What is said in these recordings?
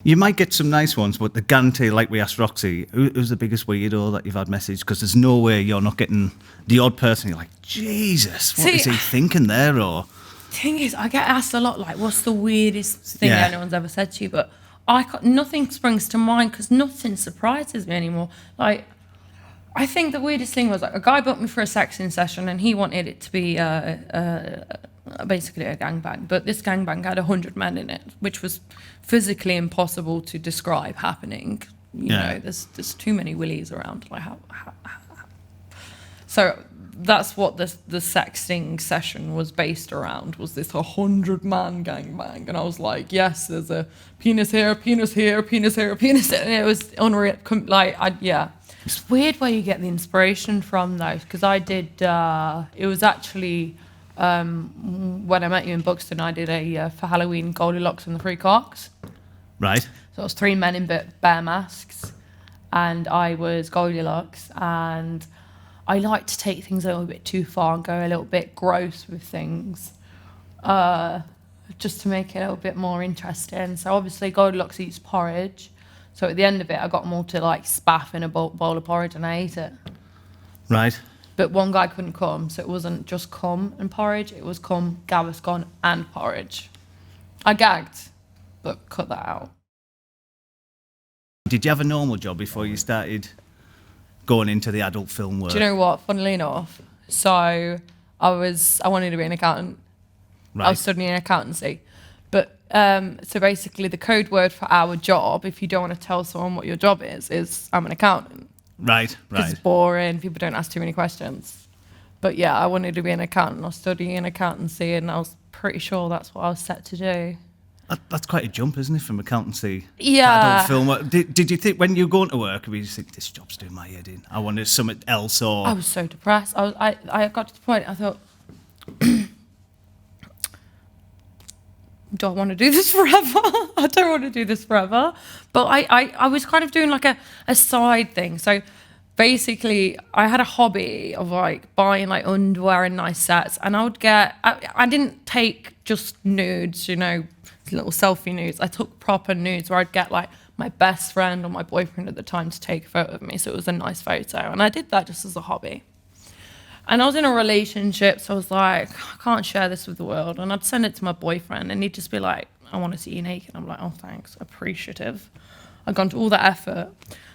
You might get some nice ones, but the guarantee, like we asked Roxy, who's the biggest weirdo that you've had messaged? Because there's no way you're not getting the odd person. You're like, Jesus, what is he thinking there? Or thing is, I get asked a lot, like, what's the weirdest thing anyone's ever said to you? But nothing springs to mind because nothing surprises me anymore. Like, I think the weirdest thing was, like, a guy booked me for a sexing session and he wanted it to be basically a gangbang. But this gangbang had 100 men in it, which was physically impossible to describe happening. You know, there's too many willies around. Like, how. So that's what the sexting session was based around, was this 100-man gangbang. And I was like, yes, there's a penis here, penis here, penis here, penis here. And it was unreal. It's weird where you get the inspiration from, though, because I did, it was actually, when I met you in Buxton, I did for Halloween, Goldilocks and the Three Quirks. Right. So it was 3 men in bare masks, and I was Goldilocks, and I like to take things a little bit too far and go a little bit gross with things, just to make it a little bit more interesting. So obviously Goldilocks eats porridge. So at the end of it, I got them all to like spaff in a bowl of porridge and I ate it. Right. But one guy couldn't come, so it wasn't just cum and porridge, it was cum, Gaviscon and porridge. I gagged, but cut that out. Did you have a normal job before you started going into the adult film world? Do you know what, funnily enough, so I wanted to be an accountant. Right. I was studying accountancy. But so basically the code word for our job, if you don't want to tell someone what your job is I'm an accountant. Right. It's boring, people don't ask too many questions. But yeah, I wanted to be an accountant. I was studying accountancy and I was pretty sure that's what I was set to do. That's quite a jump, isn't it, from accountancy to adult film? Did you think, when you were going to work, did you think, this job's doing my head in, I wanted something else? Or I was so depressed. I got to the point, I thought, do I want to do this forever? I don't want to do this forever. But I was kind of doing like a side thing. So basically I had a hobby of like buying like underwear and nice sets, and I didn't take just nudes, you know, little selfie nudes. I took proper nudes where I'd get like my best friend or my boyfriend at the time to take a photo of me, so it was a nice photo, and I did that just as a hobby. And I was in a relationship, so I was like, I can't share this with the world. And I'd send it to my boyfriend, and he'd just be like, I want to see you naked. I'm like, oh, thanks, appreciative. I'd gone to all that effort.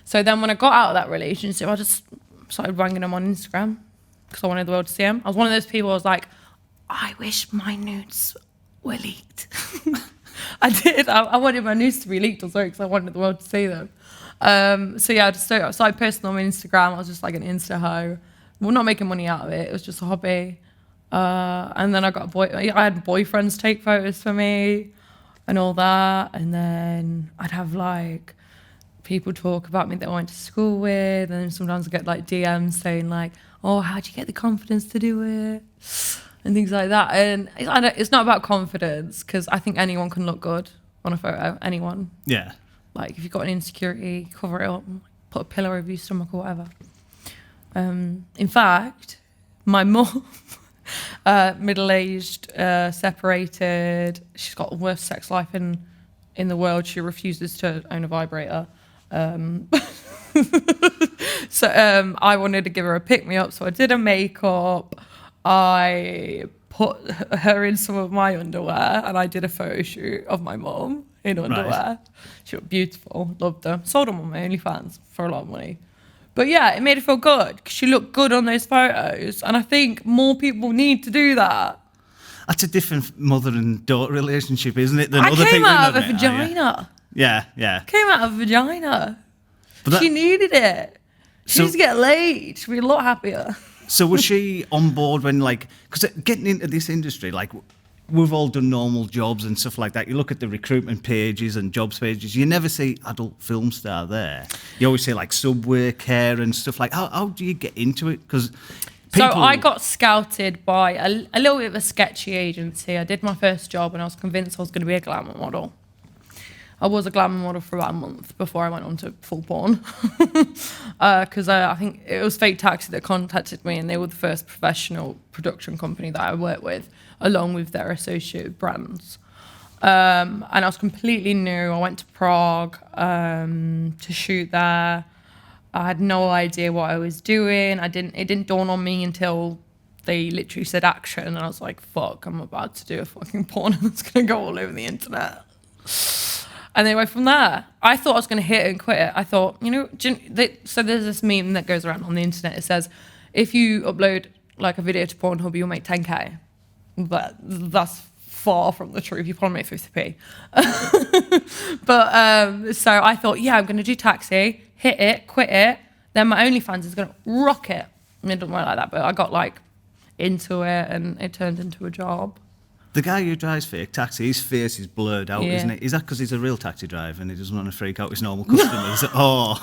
So then when I got out of that relationship, I just started banging him on Instagram because I wanted the world to see him. I was one of those people who was like, I wish my nudes were leaked. I did. I wanted my nudes to be leaked, because I wanted the world to see them. So yeah, I just started posting on my Instagram. I was just like an Insta hoe. Well, not making money out of it. It was just a hobby. And then I had boyfriends take photos for me and all that. And then I'd have like people talk about me that I went to school with. And then sometimes I get like DMs saying like, oh, how'd you get the confidence to do it? And things like that. And it's not about confidence, because I think anyone can look good on a photo. Anyone. Yeah. Like if you've got an insecurity, cover it up, put a pillow over your stomach or whatever. In fact, my mum, middle-aged, separated, she's got the worst sex life in the world. She refuses to own a vibrator. So I wanted to give her a pick-me-up, so I did her makeup. I put her in some of my underwear, and I did a photo shoot of my mum in underwear. Right. She looked beautiful, loved her. Sold them on my OnlyFans for a lot of money. But yeah, it made her feel good because she looked good on those photos. And I think more people need to do that. That's a different mother and daughter relationship, isn't it? Than I other came people out of a vagina. Yeah. Came out of a vagina. She needed it. She needs to get laid. She'd be a lot happier. So was she on board when, like, because getting into this industry, like, we've all done normal jobs and stuff like that. You look at the recruitment pages and jobs pages, you never see adult film star there. You always say like Subway, Care and stuff like. How do you get into it? Because So I got scouted by a little bit of a sketchy agency. I did my first job and I was convinced I was going to be a glamour model. I was a glamour model for about a month before I went on to full porn. Because I think it was Fake Taxi that contacted me, and they were the first professional production company that I worked with, along with their associated brands. And I was completely new. I went to Prague to shoot there. I had no idea what I was doing. It didn't dawn on me until they literally said action, and I was like, fuck, I'm about to do a fucking porn that's going to go all over the internet. And they went from there. I thought I was going to hit it and quit it. I thought, so there's this meme that goes around on the internet. It says, if you upload like a video to Pornhub, you'll make 10k. But that's far from the truth. You probably make 50p. But so I thought, yeah, I'm going to do taxi, hit it, quit it. Then my OnlyFans is going to rock it. I mean, it doesn't work like that, but I got like into it and it turned into a job. The guy who drives fake taxi, his face is blurred out, isn't it? Is that because he's a real taxi driver and he doesn't want to freak out his normal customers? Or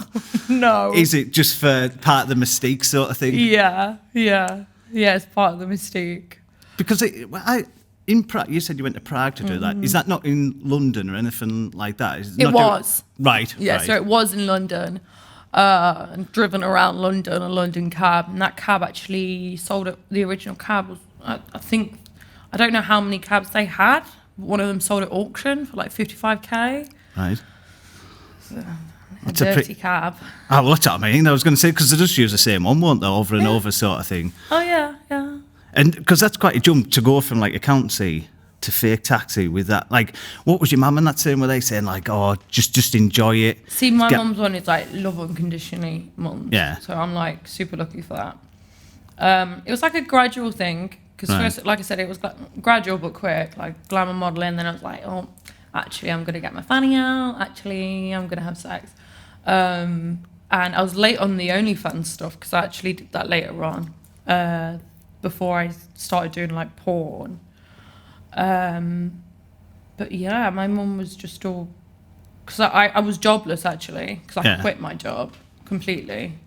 no. Is it just for part of the mystique sort of thing? Yeah, it's part of the mystique. Because in Prague, you said you went to Prague to do that. Is that not in London or anything like that? It was. Right. Yeah, right. so it was in London. And driven around London, a London cab, and that cab actually sold it. The original cab was, I think, I don't know how many cabs they had. One of them sold at auction for like 55k. Right. So, a dirty cab. Oh, well, that's what I mean. I was going to say, because they just use the same one, won't they, over and over sort of thing. Oh, yeah. And because that's quite a jump to go from like accountancy to fake taxi with that. Like, what was your mum and that saying? Were they saying like, oh, just enjoy it? See, my mum's one is like love unconditionally mums. Yeah. So I'm like super lucky for that. It was like a gradual thing because first, like I said, it was gradual but quick, like glamour modeling. Then I was like, oh, actually, I'm gonna get my fanny out. Actually, I'm gonna have sex. And I was late on the OnlyFans stuff because I actually did that later on, before I started doing like porn. But yeah, my mum was just all, because I was jobless actually, because I quit my job completely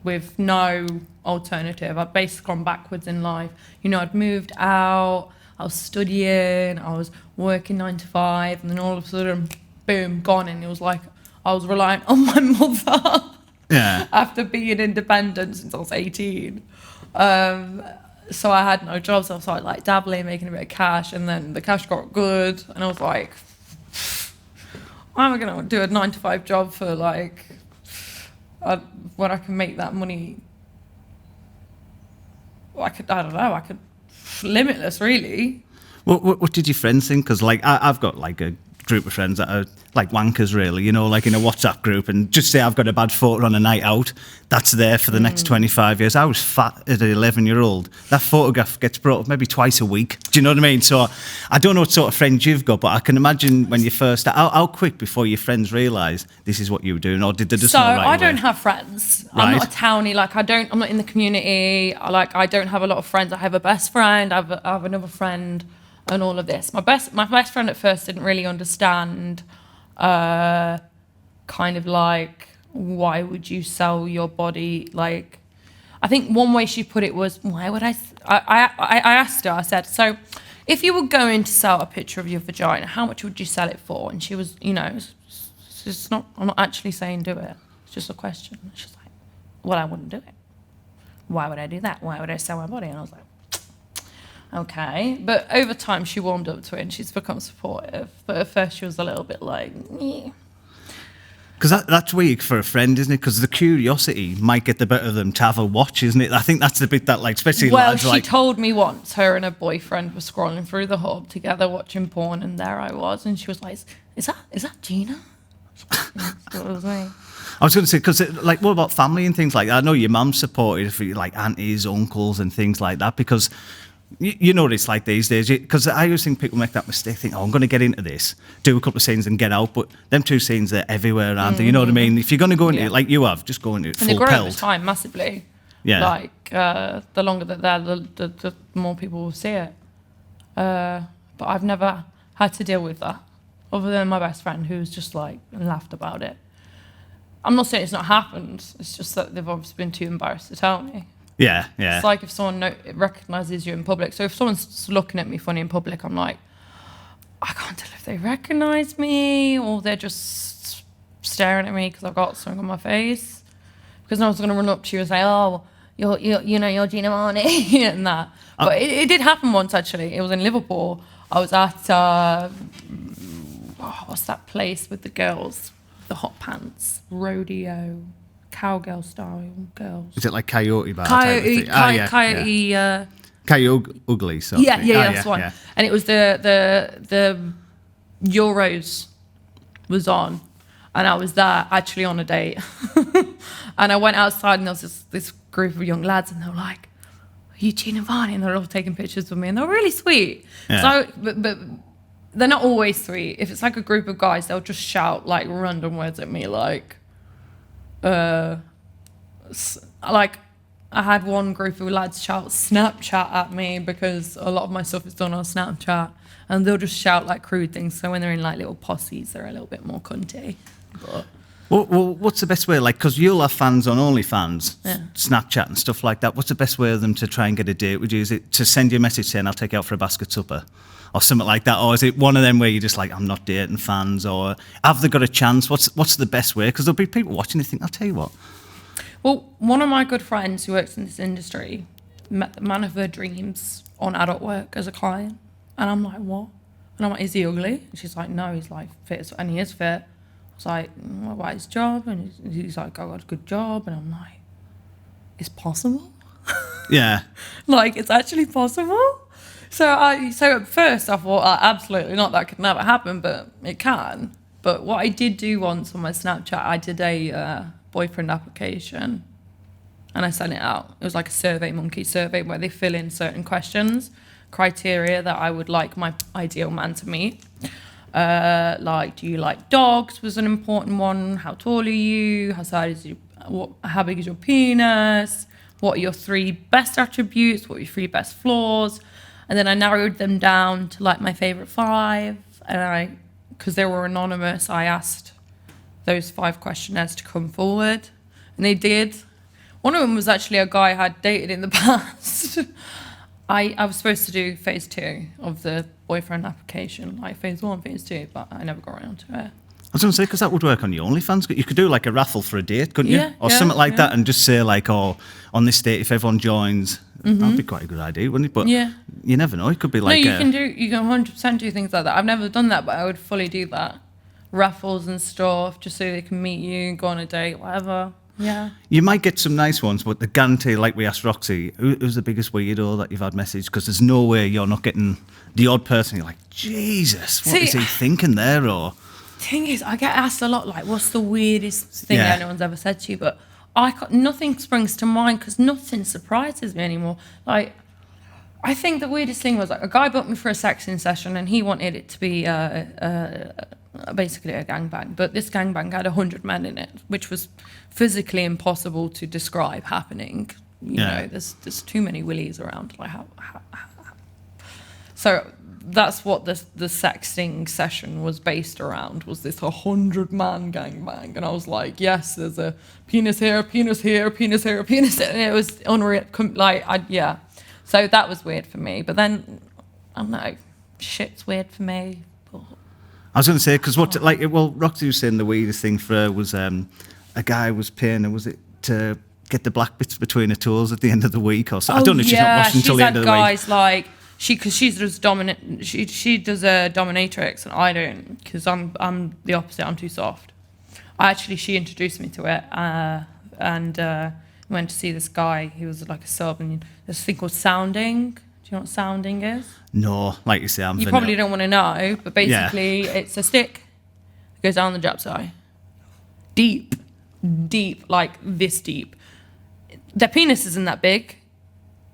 with no alternative. I'd basically gone backwards in life. I'd moved out, I was studying, I was working 9 to 5, and then all of a sudden, boom, gone. And it was like I was relying on my mother after being independent since I was 18. So I had no jobs. So I started like dabbling, making a bit of cash, and then the cash got good, and I was like, why am I going to do a 9 to 5 job for like when I can make that money? I could limitless really. What did your friends think? Because like I've got like a group of friends that are like wankers really, like in a WhatsApp group, and just say I've got a bad photo on a night out, that's there for the next 25 years. I was fat as an 11-year-old. That photograph gets brought up maybe twice a week. Do you know what I mean? So I don't know what sort of friends you've got, but I can imagine when you first how quick before your friends realise this is what you were doing, or did they just not right I don't have friends. Right. I'm not a townie. Like I'm not in the community. I don't have a lot of friends. I have a best friend. I have another friend. And all of this. My best friend at first didn't really understand kind of like, why would you sell your body? Like, I think one way she put it was, why would I asked her, I said, so if you were going to sell a picture of your vagina, how much would you sell it for? And she was, it's not, I'm not actually saying do it. It's just a question. She's like, well, I wouldn't do it. Why would I do that? Why would I sell my body? And I was like, okay. But over time, she warmed up to it and she's become supportive. But at first, she was a little bit like, yeah. Because that's weak for a friend, isn't it? Because the curiosity might get the better of them to have a watch, isn't it? I think that's the bit that, like, especially lads, she told me once her and her boyfriend were scrolling through the hub together watching porn, and there I was, and she was like, is that Gina? That was me. I was going to say, because, like, what about family and things like that? I know your mum's supportive for, like, aunties, uncles and things like that, because you know what it's like these days. Because I always think people make that mistake, think, oh, I'm going to get into this, do a couple of scenes and get out, but them two scenes, they're everywhere, aren't they? You know what I mean? If you're going to go into it, like you have, just go into it full pelt. And they grow over time massively. Yeah. Like, the longer that they're, the more people will see it. But I've never had to deal with that, other than my best friend, who's just, like, laughed about it. I'm not saying it's not happened. It's just that they've obviously been too embarrassed to tell me. Yeah. It's like if someone recognises you in public. So if someone's looking at me funny in public, I'm like, I can't tell if they recognise me or they're just staring at me because I've got something on my face. Because no one's going to run up to you and say, oh, you're Gina Varney and that. But it did happen once, actually. It was in Liverpool. I was at what's that place with the girls, the hot pants, rodeo, cowgirl style girls. Is it like Coyote Bar? Type of thing? Coyote. Coyote Ugly. So Yeah, that's one. Yeah. And it was the Euros was on, and I was there actually on a date. And I went outside, and there was this group of young lads, and they were like, "Are you Gina Varney?" And they're all taking pictures with me, and they're really sweet. Yeah. So, but they're not always sweet. If it's like a group of guys, they'll just shout like random words at me, like, like I had one group of lads shout Snapchat at me because a lot of my stuff is done on Snapchat, and they'll just shout like crude things. So when they're in like little posses, they're a little bit more cunty. But Well, what's the best way? Like, because you'll have fans on OnlyFans, Snapchat and stuff like that. What's the best way of them to try and get a date with you? Is it to send you a message saying, "I'll take you out for a basket supper," or something like that? Or is it one of them where you're just like, "I'm not dating fans," or have they got a chance? What's the best way? Because there'll be people watching and think, "I'll tell you what." well, one of my good friends who works in this industry met the man of her dreams on Adult Work as a client, and I'm like, "What?" And I'm like, "Is he ugly?" And she's like, "No, he's like fit, and he is fit." I was like, "What about his job?" And he's like, "I got a good job." And I'm like, "It's possible?" Yeah. Like, it's actually possible? So at first I thought, absolutely not, that could never happen, but it can. But what I did do once on my Snapchat, I did a boyfriend application, and I sent it out. It was like a survey monkey survey where they fill in certain questions, criteria that I would like my ideal man to meet. Like, do you like dogs was an important one. How tall are you? How big is your penis? What are your 3 best attributes? What are your 3 best flaws? And then I narrowed them down to like my favorite 5. And because they were anonymous, I asked those 5 questionnaires to come forward, and they did. One of them was actually a guy I had dated in the past. I was supposed to do phase 2 of the boyfriend application, like phase 1, phase 2, but I never got around to it. I was going to say, because that would work on your OnlyFans. You could do like a raffle for a date, couldn't you? Yeah, or something like that, and just say like, "Oh, on this date, if everyone joins," that'd be quite a good idea, wouldn't it? But you never know. It could be like you can 100% do things like that. I've never done that, but I would fully do that. Raffles and stuff, just so they can meet you, go on a date, whatever. Yeah. You might get some nice ones, but the guarantee, like we asked Roxy, who's the biggest weirdo that you've had messaged? Because there's no way you're not getting the odd person. You're like, Jesus, what is he thinking there? Or thing is, I get asked a lot, like, what's the weirdest thing anyone's ever said to you? But nothing springs to mind because nothing surprises me anymore. Like, I think the weirdest thing was like a guy booked me for a sexing session, and he wanted it to be basically a gangbang. But this gangbang had 100 men in it, which was physically impossible to describe happening. You know, there's too many willies around. Like how. So that's what the sexting session was based around, was this 100-man gangbang. And I was like, yes, there's a penis here, penis here, penis here, penis here. And it was unreal. So that was weird for me. But then, I don't know, shit's weird for me. I was going to say, because Roxy was saying the weirdest thing for her was a guy was paying her, was it to get the black bits between her toes at the end of the week or so? I don't know if she's not washing until the end of the week. Guys like, because she does dominant, she does a dominatrix, and I don't, because I'm the opposite. I'm too soft. She introduced me to it, and went to see this guy. He was like a sub, and there's a thing called sounding. Do you know what sounding is? No, like you say, You probably don't want to know, but basically it's a stick that goes down the Jap's eye. Deep, like this deep. Their penis isn't that big.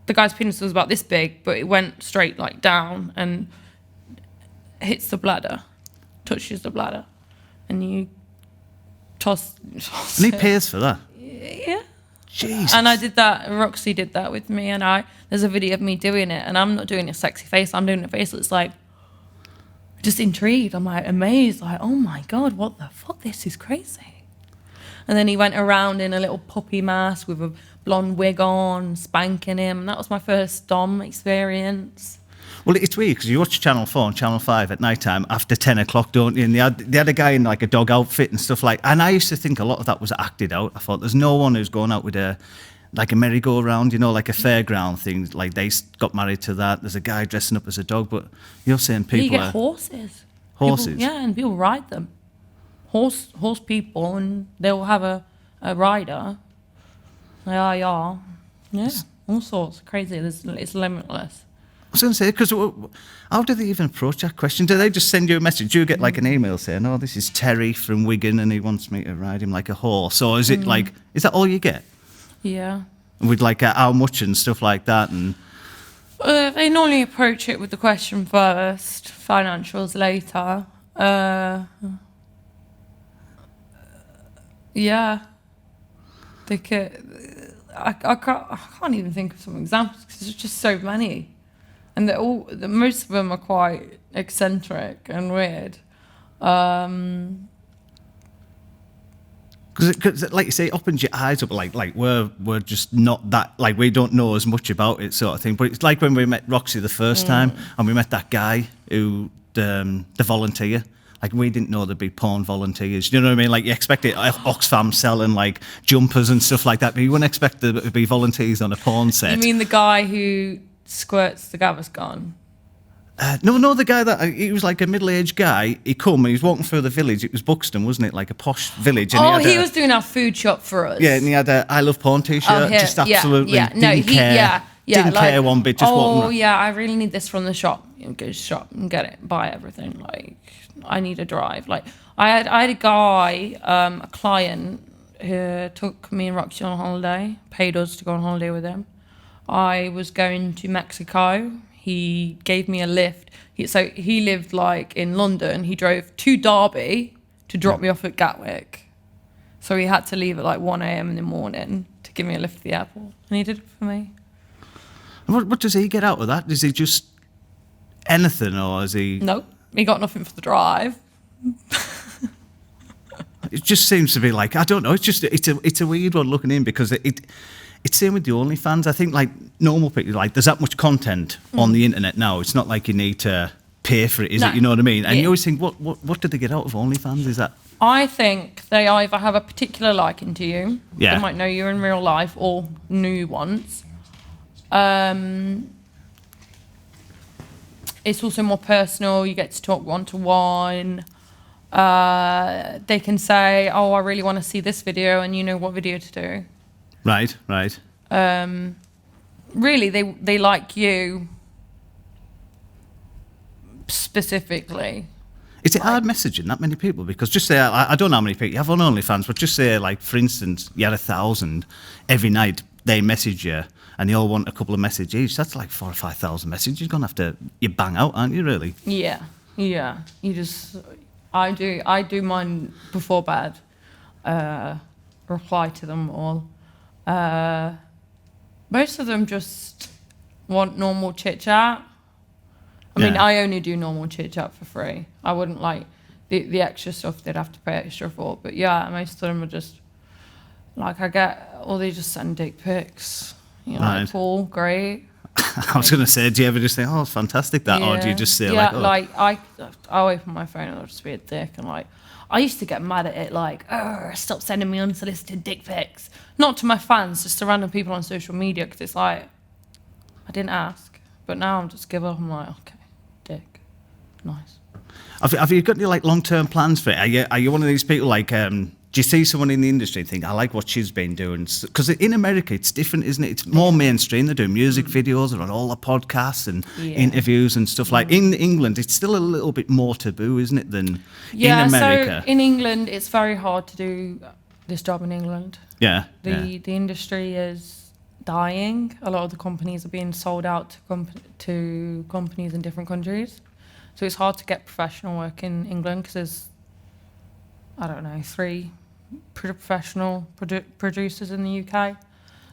The guy's penis was about this big, but it went straight like down and hits the bladder, touches the bladder, and you toss and he pays for that? Yeah. Jesus. And I did that, Roxy did that with me, and there's a video of me doing it, and I'm not doing a sexy face, I'm doing a face that's like, just intrigued, I'm like amazed, like, oh my God, what the fuck, this is crazy. And then he went around in a little puppy mask with a blonde wig on, spanking him, and that was my first dom experience. Well, it's weird because you watch Channel 4 and Channel 5 at night time after 10 o'clock, don't you? And they had a guy in like a dog outfit and stuff like. And I used to think a lot of that was acted out. I thought there's no one who's going out with a merry-go-round, like a fairground thing. Like they got married to that. There's a guy dressing up as a dog, but you're saying people You get horses. Horses? People, and people ride them. Horse people, and they'll have a rider. Yeah, all sorts. Crazy. It's limitless. I was going to say, because how do they even approach that question? Do they just send you a message? Do you get like an email saying, "Oh, this is Terry from Wigan and he wants me to ride him like a horse"? Or is it like, is that all you get? Yeah. With like how much and stuff like that? And they normally approach it with the question first, financials later. Yeah. They could. I can't even think of some examples because there's just so many, and most of them are quite eccentric and weird. Because, like you say, it opens your eyes up. Like we're just not that, like, we don't know as much about it, sort of thing. But it's like when we met Roxy the first time, and we met that guy who the volunteer. Like, we didn't know there'd be porn volunteers. You know what I mean? Like, you expect it, Oxfam selling like jumpers and stuff like that, but you wouldn't expect there to be volunteers on a porn set. You mean the guy who squirts the Gaviscon? No, the guy he was like a middle-aged guy. He come and he was walking through the village. It was Buxton, wasn't it? Like a posh village. And he was doing our food shop for us. Yeah, and he had a "I Love Porn" t-shirt. Just absolutely didn't care. Didn't care one bit. Just walking. I really need this from the shop. Go to the shop and get it. Buy everything. Like, I need a drive. Like, I had a guy, a client, who took me and Roxy on holiday. Paid us to go on holiday with him. I was going to Mexico. He gave me a lift. He lived like in London. He drove to Derby to drop me off at Gatwick. So he had to leave at like 1 a.m. in the morning to give me a lift to the airport. And he did it for me. What does he get out of that? Is he just anything, or is he... No, he got nothing for the drive. It just seems to be like, I don't know, it's a weird one looking in, because it's same with the OnlyFans. I think, like, normal people, like, there's that much content on the internet now. It's not like you need to pay for it, is it? You know what I mean? And you always think, what do they get out of OnlyFans? Is that... I think they either have a particular liking to you, they might know you in real life, or new ones. It's also more personal. You get to talk one-to-one. They can say, "Oh, I really want to see this video," and you know what video to do. Right. Really, they like you specifically. Is it hard messaging that many people? Because just say, I don't know how many people you have on OnlyFans, but just say, like, for instance, you had 1,000 every night. They message you, and they all want a couple of messages each. That's like 4,000 or 5,000 messages. You're gonna have to bang out, aren't you? Really? Yeah. You just, I do mine before bed. Reply to them all. Most of them just want normal chit chat. I mean, I only do normal chit chat for free. I wouldn't like the extra stuff they'd have to pay extra for. But yeah, most of them are just like, they just send dick pics. You know, like, cool, great. I was going to say, do you ever just think, "Oh, it's fantastic that," or do you just say, like, "Oh"? Like, I'll open my phone and I'll just be a dick, and like, I used to get mad at it, like, stop sending me unsolicited dick pics. Not to my fans, just to random people on social media, because it's like, I didn't ask. But now I'm just give up. I'm like, okay, dick, nice. Have you got any, like, long-term plans for it? Are you one of these people, like, do you see someone in the industry and think, "I like what she's been doing"? Because in America, it's different, isn't it? It's more mainstream. They're doing music videos, they're on all the podcasts and interviews and stuff like. In England, it's still a little bit more taboo, isn't it, than in America? So in England, it's very hard to do this job in England. The industry is dying. A lot of the companies are being sold out to companies in different countries. So it's hard to get professional work in England, because there's, I don't know, 3 professional producers in the UK.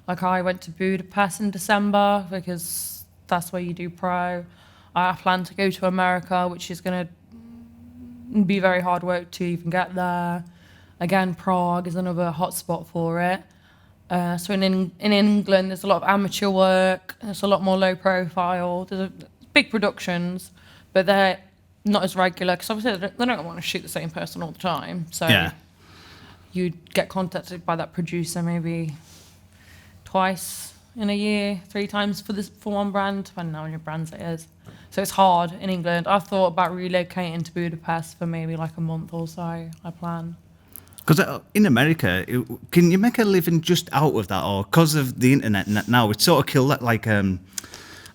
Like, I went to Budapest in December because that's where you do pro. I plan to go to America, which is going to be very hard work to even get there. Again, Prague is another hotspot for it. So in England, there's a lot of amateur work. There's a lot more low profile. There's big productions, but they're not as regular, because obviously they don't want to shoot the same person all the time. So you'd get contacted by that producer maybe twice in a year, 3 times for one brand, depending on how many brands it is. So it's hard in England. I thought about relocating to Budapest for maybe like a month or so, I plan. Because in America, can you make a living just out of that, or because of the internet now, it's sort of killed that, like, I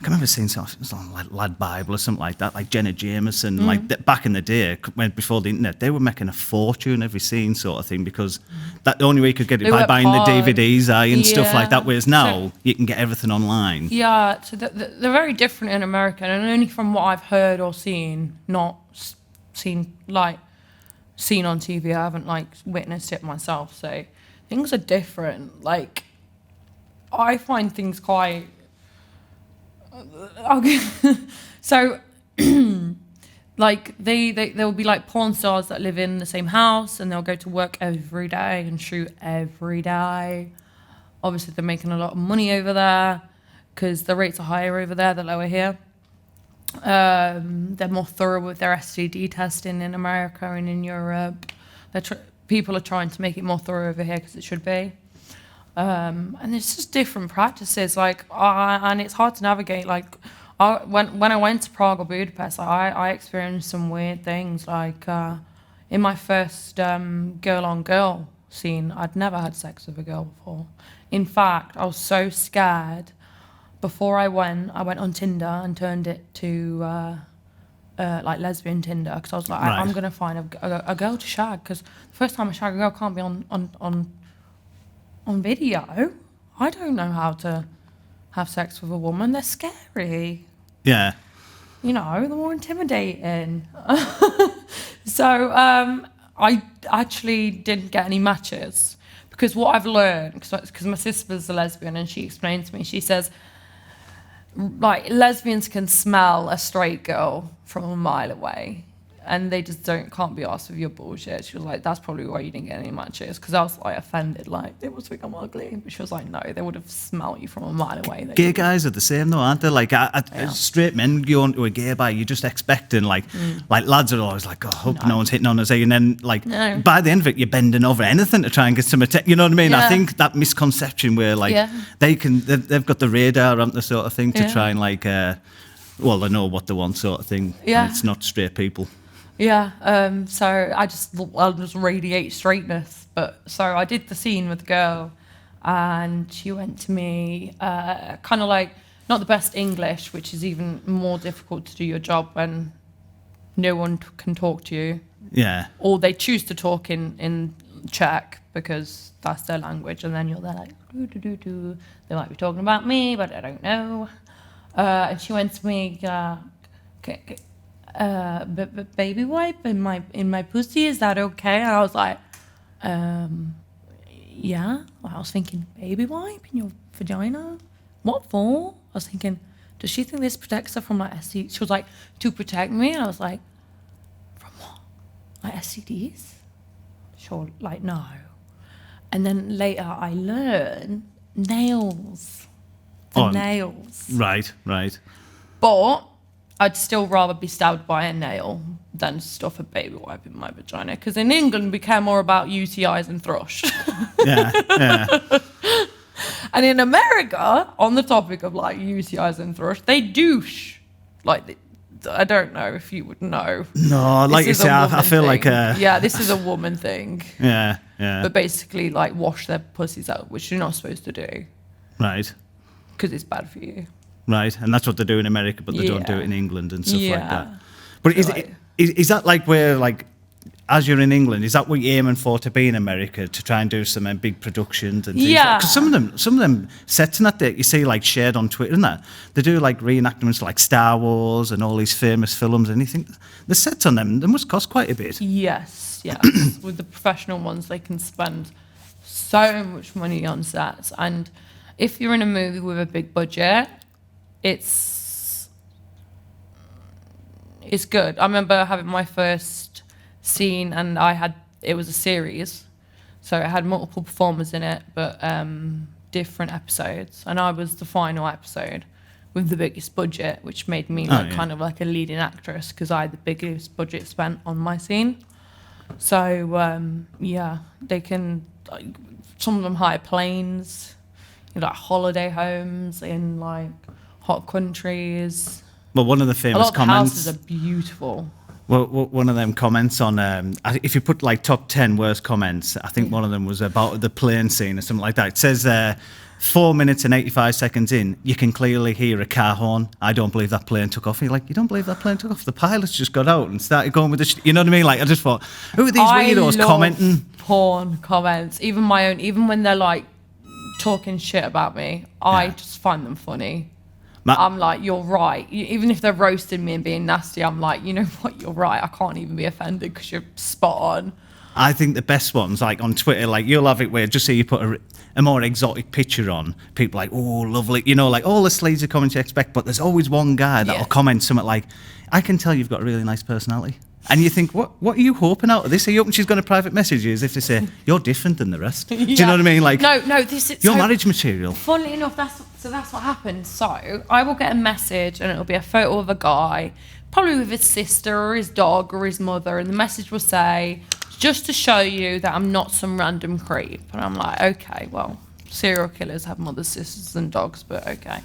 can remember seeing something, it was on like Lad Bible or something like that, like Jenna Jameson, like back in the day, when before the internet, they were making a fortune every scene sort of thing, because that the only way you could get it by buying the DVDs and stuff like that, whereas now you can get everything online. Yeah, so they're very different in America, and only from what I've heard or seen, not seen on TV. I haven't like witnessed it myself, so things are different. Like, I find things quite okay. So like there'll be like porn stars that live in the same house, and they'll go to work every day and shoot every day. Obviously they're making a lot of money over there because the rates are higher over there, they're lower here. They're more thorough with their STD testing in America and in Europe. People are trying to make it more thorough over here because it should be. And it's just different practices, like, and it's hard to navigate. Like, when I went to Prague or Budapest, I experienced some weird things. Like, in my first girl-on-girl scene, I'd never had sex with a girl before. In fact, I was so scared. Before I went on Tinder and turned it to like lesbian Tinder, because I was like, I'm gonna find a girl to shag, because the first time I shag a girl can't be on video. I don't know how to have sex with a woman. They're scary. Yeah. You know, they're more intimidating. So I actually didn't get any matches, because what I've learned, because my sister's a lesbian, and she explained to me, she says, like, lesbians can smell a straight girl from a mile away, and they just can't be asked with your bullshit. She was like, that's probably why you didn't get any matches, because I was like offended, like, they would think I'm ugly. But she was like, no, they would have smelled you from a mile away. Gay guys are the same though, aren't they? Like, straight men going to a gay bar, you're just expecting, like lads are always like, oh, I hope no one's hitting on us, and then like by the end of it, you're bending over anything to try and get some attention. You know what I mean? I think that misconception where like they've got the radar on the sort of thing to try and like, well, they know what they want sort of thing. Yeah, and it's not straight people. Yeah, so I'll just radiate straightness. But so I did the scene with the girl, and she went to me, kind of like, not the best English, which is even more difficult to do your job when no one can talk to you. Yeah. Or they choose to talk in Czech because that's their language, and then you're there like, do. They might be talking about me, but I don't know. And she went to me, baby wipe in my pussy, is that okay? And I was like, yeah. I was thinking, baby wipe in your vagina? What for? I was thinking, does she think this protects her from like STDs? She was like, to protect me? And I was like, from what? Like STDs? Sure, like, no. And then later I learned nails. Nails. Right. But I'd still rather be stabbed by a nail than stuff a baby wipe in my vagina. Because in England, we care more about UTIs and thrush. Yeah. And in America, on the topic of like UTIs and thrush, they douche. Like, I don't know if you would know. No, like you say, I feel like yeah, this is a woman thing. Yeah. But basically, like, wash their pussies out, which you're not supposed to do. Right. Because it's bad for you. Right, and that's what they do in America, but they don't do it in England and stuff like that. But is that like where, like, as you're in England, is that what you're aiming for to be in America, to try and do some big productions and things? Yeah. Because some of them sets and that you see like shared on Twitter and that, they do like reenactments like Star Wars and all these famous films, and you think the sets on them, they must cost quite a bit. Yes. With the professional ones, they can spend so much money on sets, and if you're in a movie with a big budget, it's good. I remember having my first scene, and it was a series, so it had multiple performers in it, but different episodes, and I was the final episode with the biggest budget, which made me kind of like a leading actress, because I had the biggest budget spent on my scene. So they can, like, some of them hire planes. like holiday homes in like hot countries. Well, one of the A famous lot of comments. houses are beautiful. Well, one of them comments on, if you put like top 10 worst comments, I think one of them was about the plane scene or something like that. It says 4 minutes and 85 seconds in, you can clearly hear a car horn. I don't believe that plane took off. And you're like, you don't believe that plane took off? The pilots just got out and started going with the you know what I mean? Like, I just thought, who are these weirdos commenting? Porn comments, even my own, even when they're like talking shit about me, I just find them funny. I'm like, you're right. Even if they're roasting me and being nasty, I'm like, you know what, you're right. I can't even be offended because you're spot on. I think the best ones, like on Twitter, like you'll have it where just say you put a more exotic picture on, people like, oh, lovely, you know, like all the sleazy comments you expect, but there's always one guy that'll comment something like, I can tell you've got a really nice personality. And you think, what are you hoping out of this? Are you hoping she's going to private message you as if to say, you're different than the rest? Do you know what I mean? Like, no, this is... You're marriage material. Funnily enough, that's what happens. So I will get a message and it'll be a photo of a guy, probably with his sister or his dog or his mother, and the message will say, just to show you that I'm not some random creep. And I'm like, okay, well, serial killers have mothers, sisters and dogs, but okay.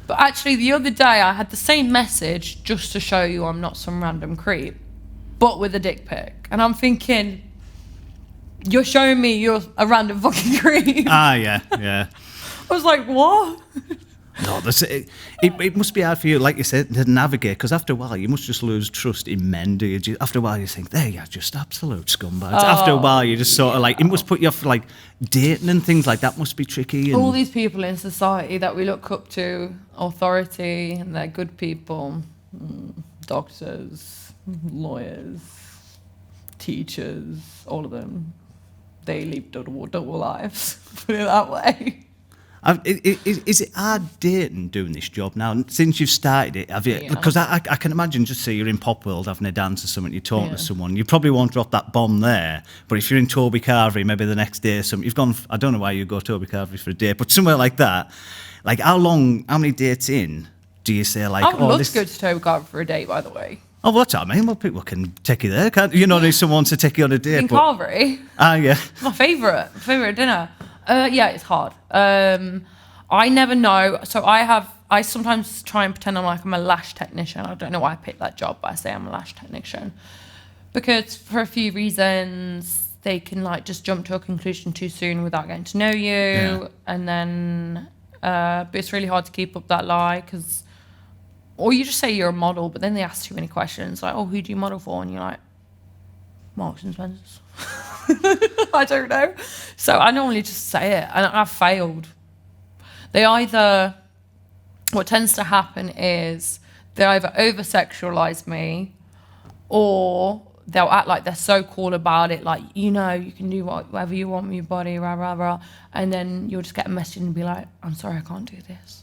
But actually, the other day, I had the same message, just to show you I'm not some random creep, but with a dick pic. And I'm thinking, you're showing me you're a random fucking creep. Ah, yeah. I was like, what? No, it must be hard for you, like you said, to navigate, because after a while, you must just lose trust in men, do you? After a while, you think, they are just absolute scumbags. After a while, you just sort of like, it must put you off like dating and things like that must be tricky. And all these people in society that we look up to, authority, and they're good people, doctors, lawyers, teachers, all of them, they live double lives, put it that way. Is it hard dating doing this job now since you've started it? Have you? Yeah. Because I can imagine, just say you're in Pop World having a dance or something, you're talking to someone, you probably won't drop that bomb there. But if you're in Toby Carvery, maybe the next day, you've gone. I don't know why you go to Toby Carvery for a day, but somewhere like that. Like how many dates in do you say like? I would love this... to go to Toby Carvery for a date, by the way. Oh, well, that's what I mean. Well, people can take you there, can't you? Know, if someone wants to take you on a date. In Carvery? Ah, yeah. My favourite dinner. Yeah, it's hard. I never know. So I sometimes try and pretend I'm a lash technician. I don't know why I picked that job, but I say I'm a lash technician. Because for a few reasons, they can like just jump to a conclusion too soon without getting to know you. Yeah. And then, but it's really hard to keep up that lie because, or you just say you're a model, but then they ask too many questions like, oh, who do you model for? And you're like, Marks and Spencer's. I don't know. So I normally just say it, and I've failed. What tends to happen is they either over-sexualize me or they'll act like they're so cool about it, like, you know, you can do whatever you want with your body, rah, rah, rah. And then you'll just get a message and be like, I'm sorry, I can't do this.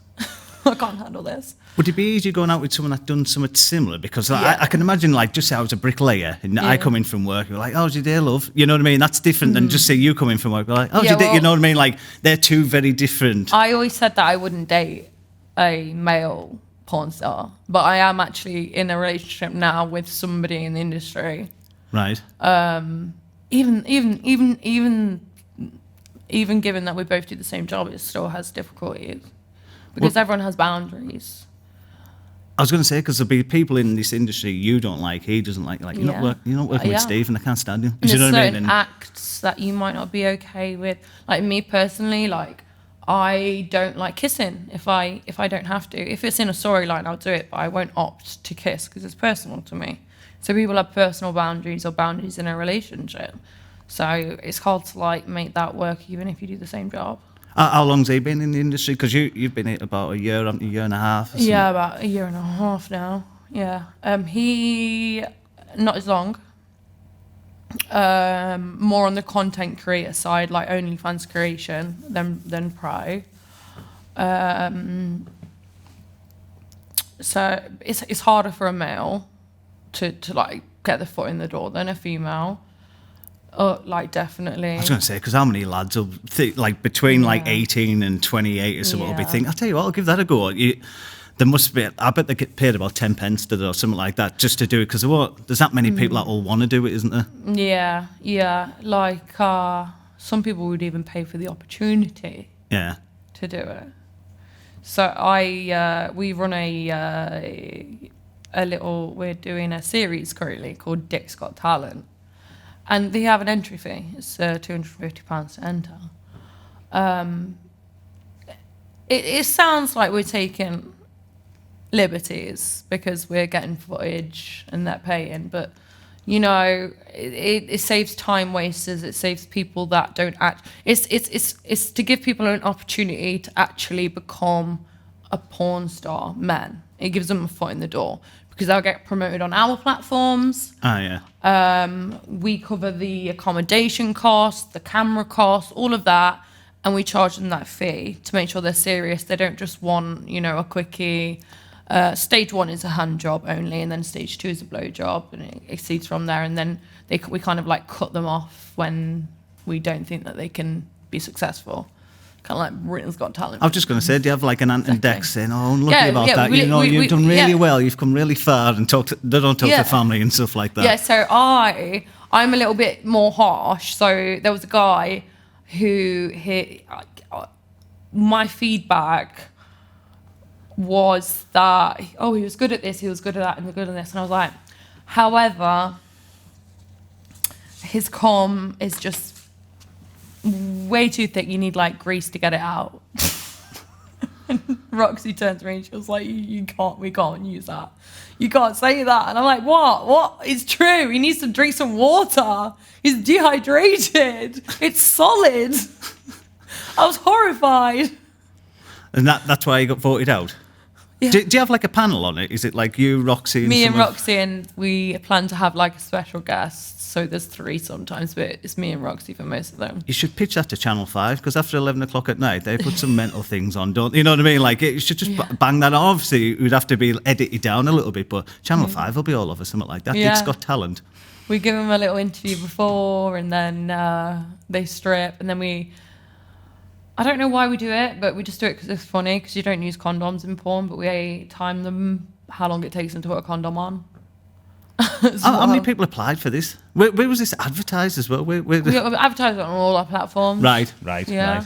I can't handle this. Would it be easier going out with someone that's done something similar? Because I can imagine, like, just say I was a bricklayer and I come in from work, you're like, how's your day, love? You know what I mean? That's different than just say you come in from work, you're like, how's your day? You know what I mean? Like, they're two very different. I always said that I wouldn't date a male porn star, but I am actually in a relationship now with somebody in the industry. Right. Even given that we both do the same job, it still has difficulties. Because everyone has boundaries. I was going to say, because there'll be people in this industry you don't like, he doesn't like. You're not working with Steve, and I can't stand him. And you know what I mean? certain acts that you might not be okay with. Like me personally, like I don't like kissing if I don't have to. If it's in a storyline, I'll do it, but I won't opt to kiss because it's personal to me. So people have personal boundaries or boundaries in a relationship. So it's hard to like make that work even if you do the same job. How long's he been in the industry? Because you've been here about a year and a half. Or yeah, about a year and a half now. Yeah, he not as long. More on the content creator side, like OnlyFans creation, than pro. So it's harder for a male to like get the foot in the door than a female. Like definitely. I was going to say, because how many lads will like between like 18 and 28 or something will be thinking, I'll tell you what, I'll give that a go. There must be, I bet they get paid about 10 pence to do or something like that just to do it, because there's that many people that will want to do it, isn't there? Yeah. Like some people would even pay for the opportunity. Yeah. to do it. So we run we're doing a series currently called Dick's Got Talent, and they have an entry fee. It's £250 to enter. It sounds like we're taking liberties because we're getting footage and they're paying, but you know, it saves time wasters. It saves people that don't act. It's to give people an opportunity to actually become a porn star. Men. It gives them a foot in the door because they'll get promoted on our platforms. Oh yeah. We cover the accommodation costs, the camera costs, all of that, and we charge them that fee to make sure they're serious. They don't just want, you know, a quickie. Stage 1 is a hand job only, and then stage 2 is a blow job, and it exceeds from there. And then we kind of like cut them off when we don't think that they can be successable. Kind of like Britain's Got Talent. I was just going to say, do you have like an Ant and Dex saying, "Oh, I'm lucky about that"? You've done really well. You've come really far, and they don't talk to family and stuff like that. Yeah. So I'm a little bit more harsh. So there was a guy who my feedback was that, he was good at this, he was good at that, and good at this. And I was like, however, his comm is just way too thick. You need like grease to get it out. And Roxy turns to me and she was like, we can't use that. You can't say that. And I'm like, what? It's true. He needs to drink some water. He's dehydrated. It's solid. I was horrified. And that's why he got voted out? Yeah. Do you have like a panel on it? Is it like you, Roxy, and me and Roxy, and we plan to have like a special guest. So there's 3 sometimes, but it's me and Roxy for most of them. You should pitch that to Channel 5, because after 11 o'clock at night, they put some mental things on, don't you? Know what I mean? Like, you should just bang that on. Obviously, it would have to be edited down a little bit, but Channel 5 will be all over something like that. Dick's Got Talent. We give them a little interview before, and then they strip, and then I don't know why we do it, but we just do it because it's funny, because you don't use condoms in porn, but we time them how long it takes them to put a condom on. How many people applied for this? Where was this advertised as well? We advertise it on all our platforms. Right. Yeah,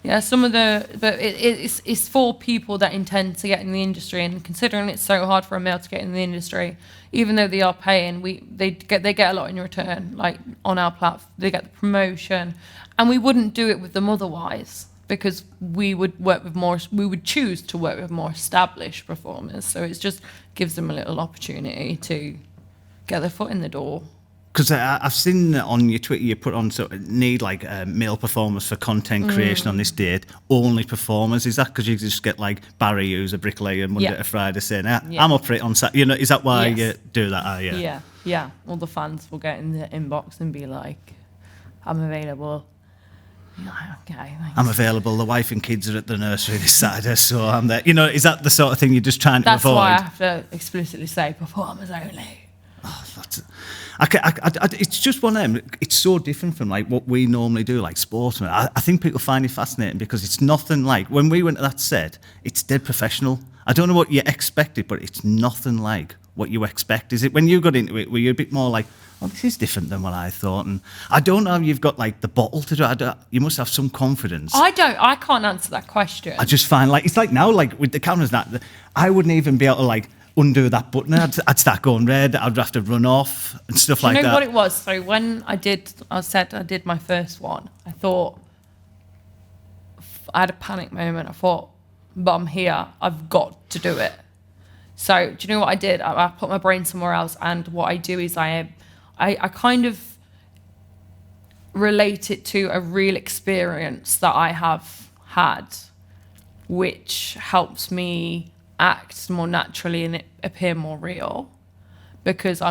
but it's for people that intend to get in the industry, and considering it's so hard for a male to get in the industry, even though they are paying, they get a lot in return. Like on our platform, they get the promotion, and we wouldn't do it with them otherwise, because we would choose to work with more established performers. So it just gives them a little opportunity to get their foot in the door. Because I've seen on your Twitter you put on need like male performers for content creation on this date, only performers. Is that because you just get like Barry, who's a bricklayer, Monday to Friday, saying, I'm up for it on Saturday? You know, is that why you do that? Yeah. All the fans will get in the inbox and be like, I'm available. You're like, okay, thanks. I'm available. The wife and kids are at the nursery this Saturday, so I'm there. You know, is that the sort of thing you're just trying to avoid? That's why I have to explicitly say performers only. It's just one of them. It's so different from like what we normally do, like sportsmen. I think people find it fascinating because it's nothing like when we went to that set. It's dead professional. I don't know what you expected, but it's nothing like what you expect. Is it when you got into it? Were you a bit more like, oh, this is different than what I thought? And I don't know if you've got like the bottle to do it. You must have some confidence. I can't answer that question. I just find like it's like now, like with the cameras, that I wouldn't even be able to like undo that button. I'd start going red. I'd have to run off and stuff like that. You know what it was? So when I did my first one, I thought, I had a panic moment. I thought, but I'm here. I've got to do it. So do you know what I did? I put my brain somewhere else, and what I do is I kind of relate it to a real experience that I have had, which helps me act more naturally and it appear more real, because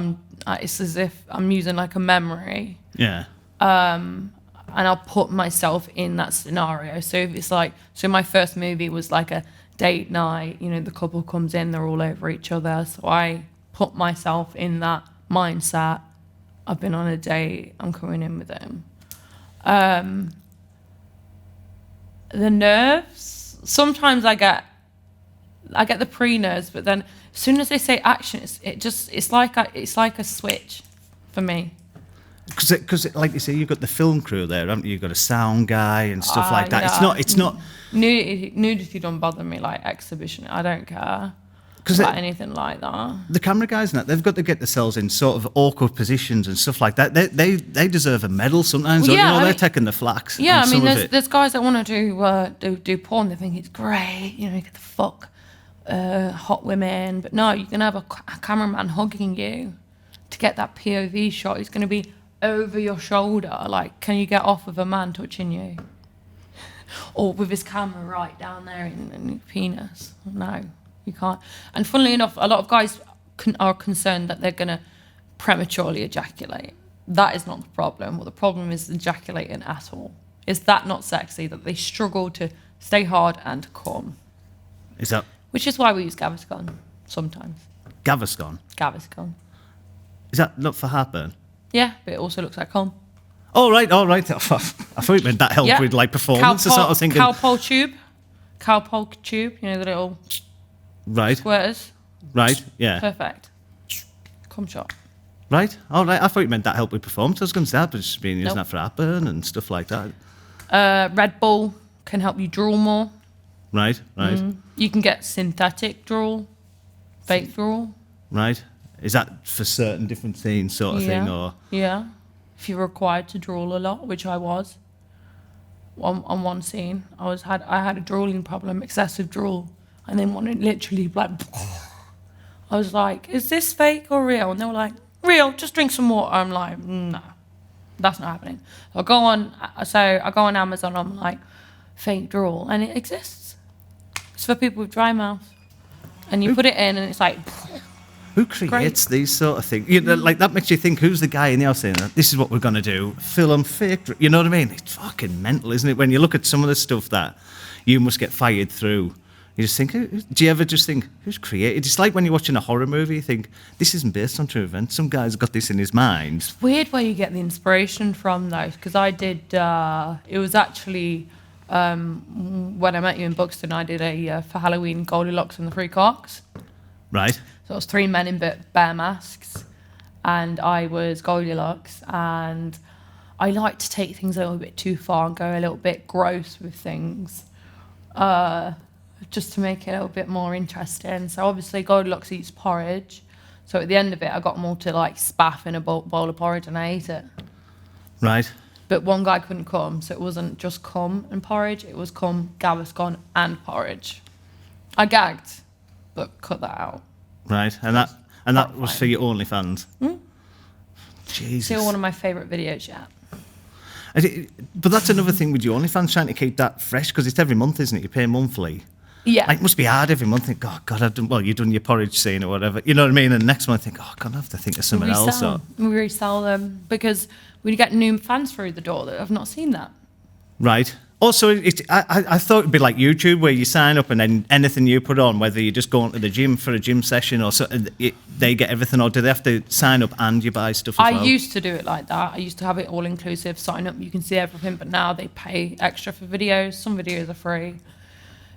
it's as if I'm using like a memory. Yeah. And I'll put myself in that scenario. So if it's like, so my first movie was like a date night, you know, the couple comes in, they're all over each other. So I put myself in that mindset. I've been on a date, I'm coming in with them. The nerves, sometimes I get the pre-nerves, but then as soon as they say action, it's like a switch for me. Because, like you say, you've got the film crew there, haven't you? You've got a sound guy and stuff like that. Yeah. It's not. Nudity don't bother me, like exhibition. I don't care about anything like that. The camera guys and that, they've got to get themselves in sort of awkward positions and stuff like that. They deserve a medal sometimes. Well, they're taking the flaks. Yeah, I mean, there's guys that want to do porn. They think it's great. You get the fuck hot women, but no, you can have a cameraman hugging you to get that POV shot. It's going to be over your shoulder. Like, can you get off with a man touching you? Or with his camera right down there in your penis? No, you can't. And funnily enough, a lot of guys are concerned that they're going to prematurely ejaculate. That is not the problem. Well, the problem is ejaculating at all. Is that not sexy, that they struggle to stay hard and come? Is that... Which is why we use Gaviscon sometimes. Gaviscon? Gaviscon. Is that not for heartburn? Yeah, but it also looks like cum. Oh, right. I thought it meant that helped with, like, performance or sort of thinking... Cowpole tube, the little squirters. Right, yeah. Perfect. Cum shot. Right, all right. I thought you meant that helped with performance. I was going to say that, but it's been using that for heartburn and stuff like that. Red Bull can help you drool more. Right. You can get synthetic drool, fake drool. Right. Is that for certain different scenes sort of thing? Or Yeah. If you're required to drool a lot, which I was. On one scene, I had a drooling problem, excessive drool. And then one literally like... I was like, is this fake or real? And they were like, real, just drink some water. I'm like, no, that's not happening. I go on Amazon, I'm like, fake drool, and it exists. It's for people with dry mouth. And you put it in and it's like... Who creates these sort of things? Like, that makes you think, who's the guy in the house saying, this is what we're going to do, film fake, you know what I mean? It's fucking mental, isn't it? When you look at some of the stuff that you must get fired through, you just think, do you ever just think, who's created? It's like when you're watching a horror movie, you think, this isn't based on true events. Some guy's got this in his mind. It's weird where you get the inspiration from, though, because I did, it was actually, when I met you in Buxton, I did for Halloween, Goldilocks and the Three Cocks. Right. So it was 3 men in bear masks, and I was Goldilocks, and I like to take things a little bit too far and go a little bit gross with things, just to make it a little bit more interesting. So obviously Goldilocks eats porridge, so at the end of it I got them all to like spaff in a bowl of porridge, and I ate it. Right. But one guy couldn't come, so it wasn't just cum and porridge, it was cum, Gaviscon and porridge. I gagged, but cut that out. Right, and that was for your OnlyFans. Jesus. Still one of my favourite videos yet. But that's another thing with your OnlyFans, trying to keep that fresh, because it's every month, isn't it? You pay monthly. Yeah. Like, it must be hard every month. Think, oh, God, you've done your porridge scene or whatever. You know what I mean? And next month, think, oh, God, I have to think of something else. We resell them because we get new fans through the door that have not seen that. Right. Also, I thought it'd be like YouTube, where you sign up and then anything you put on, whether you're just going to the gym for a gym session or so, they get everything, or do they have to sign up and you buy stuff as well? I used to do it like that. I used to have it all inclusive, sign up, you can see everything, but now they pay extra for videos. Some videos are free.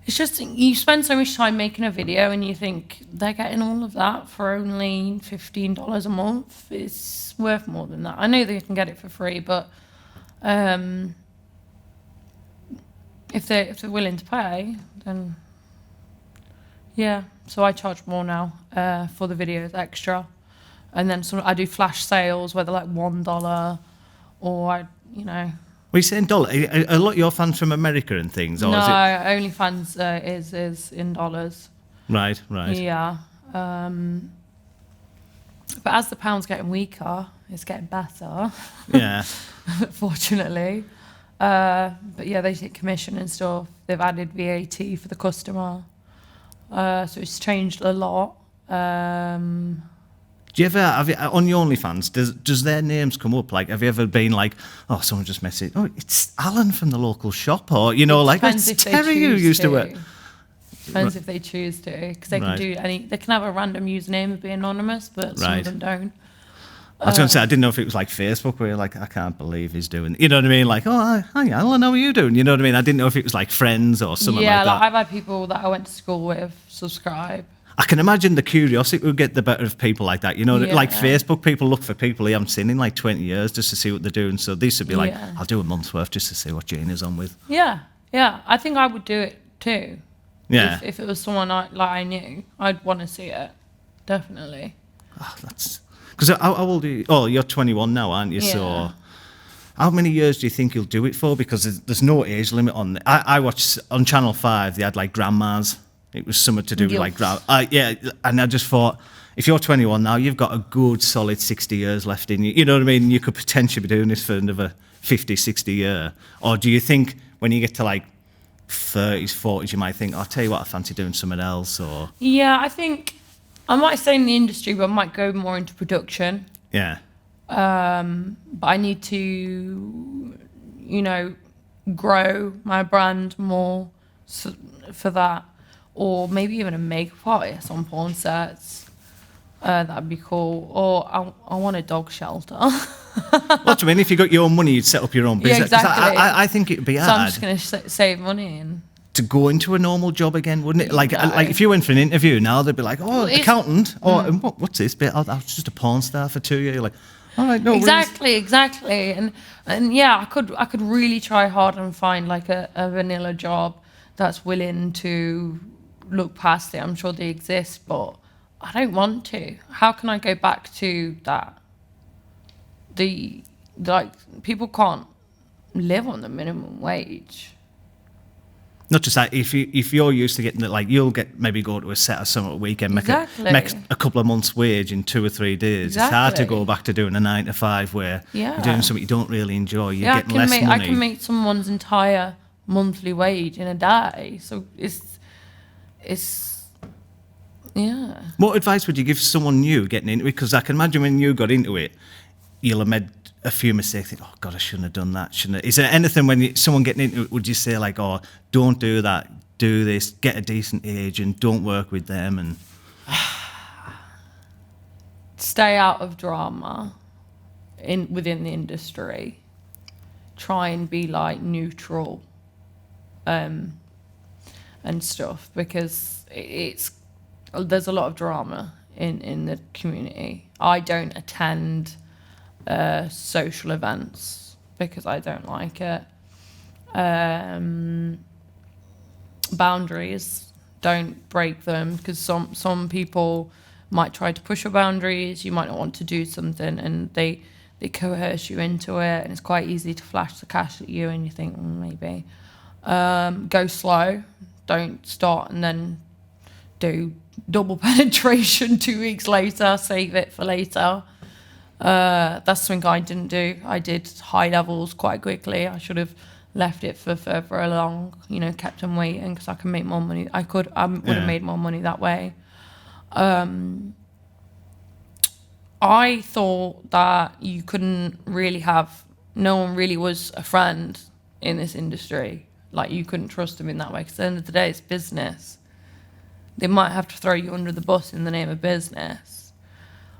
It's just, you spend so much time making a video and you think they're getting all of that for only $15 a month. It's worth more than that. I know they can get it for free, but if they're willing to pay, then yeah. So I charge more now for the videos extra, and then I do flash sales where they're like $1, or Well, you're saying dollar? A lot of your fans from America and things, or no, is it? OnlyFans is in dollars. Right. Yeah. But as the pound's getting weaker, it's getting better. Yeah. Fortunately. But yeah, they take commission and stuff. They've added VAT for the customer. So it's changed a lot. Do you ever, on your OnlyFans, does their names come up? Like, have you ever been like, oh, someone just messaged, oh, it's Alan from the local shop, or, like, it's Terry who used to work. Depends if they choose to, because they can do they can have a random username and be anonymous, but some of them don't. I was going to say, I didn't know if it was like Facebook, where you're like, I can't believe he's doing it. You know what I mean? Like, oh, hi, Alan, how are you doing? You know what I mean? I didn't know if it was like friends or something like that. Yeah, I've had people that I went to school with subscribe. I can imagine the curiosity would get the better of people like that. You know, like Facebook, people look for people they haven't seen in like 20 years just to see what they're doing. So these would be like, I'll do a month's worth just to see what Gina's on with. Yeah, yeah. I think I would do it too. Yeah. If it was someone I knew, I'd want to see it. Definitely. Oh, that's... Because how old are you? Oh, you're 21 now, aren't you? Yeah. So how many years do you think you'll do it for? Because there's no age limit on it. I watched on Channel 5, they had like grandmas. It was something to do with like... yeah, and I just thought, if you're 21 now, you've got a good solid 60 years left in you. You know what I mean? You could potentially be doing this for another 50, 60 years. Or do you think when you get to like 30s, 40s, you might think, I'll tell you what, I fancy doing something else? Or yeah, I think I might stay in the industry, but I might go more into production. Yeah. But I need to, you know, grow my brand more for that. Or maybe even a makeup artist on porn sets. That'd be cool. Or I want a dog shelter. What do you mean? If you got your own money, you'd set up your own business. Yeah, exactly. I think it'd be hard. So I'm just going to save money and... To go into a normal job again, wouldn't it? Like if you went for an interview now, they'd be like, "Oh, accountant," or "What's this bit? I was just a porn star for 2 years." You're like, "All right, no exactly." And yeah, I could really try hard and find like a vanilla job that's willing to look past it. I'm sure they exist, but I don't want to. How can I go back to that? People can't live on the minimum wage. Not just that. If you're used to getting it, like you'll maybe go to a set or something at a weekend, make a couple of months' wage in 2 or 3 days. Exactly. It's hard to go back to doing a 9 to 5 where you're doing something you don't really enjoy. You're getting less money. I can make someone's entire monthly wage in a day. So it's yeah. What advice would you give someone new getting into it? Because I can imagine when you got into it, you'll have made a few mistakes. Think, oh God, I shouldn't have done that. Shouldn't I? Is there anything when someone getting into it, would you say like, oh, don't do that, do this, get a decent agent, don't work with them, and stay out of drama within the industry. Try and be like neutral, and stuff, because there's a lot of drama in the community. I don't attend social events because I don't like it. Boundaries, don't break them, because some people might try to push your boundaries. You might not want to do something and they coerce you into it, and it's quite easy to flash the cash at you and you think, maybe. Go slow. Don't start and then do double penetration 2 weeks later, save it for later. That's something I didn't do. I did high levels quite quickly. I should have left it for further along, kept them waiting, because I can make more money. I would have made more money that way. I thought that you couldn't really no one really was a friend in this industry. Like, you couldn't trust them in that way, because at the end of the day, it's business. They might have to throw you under the bus in the name of business.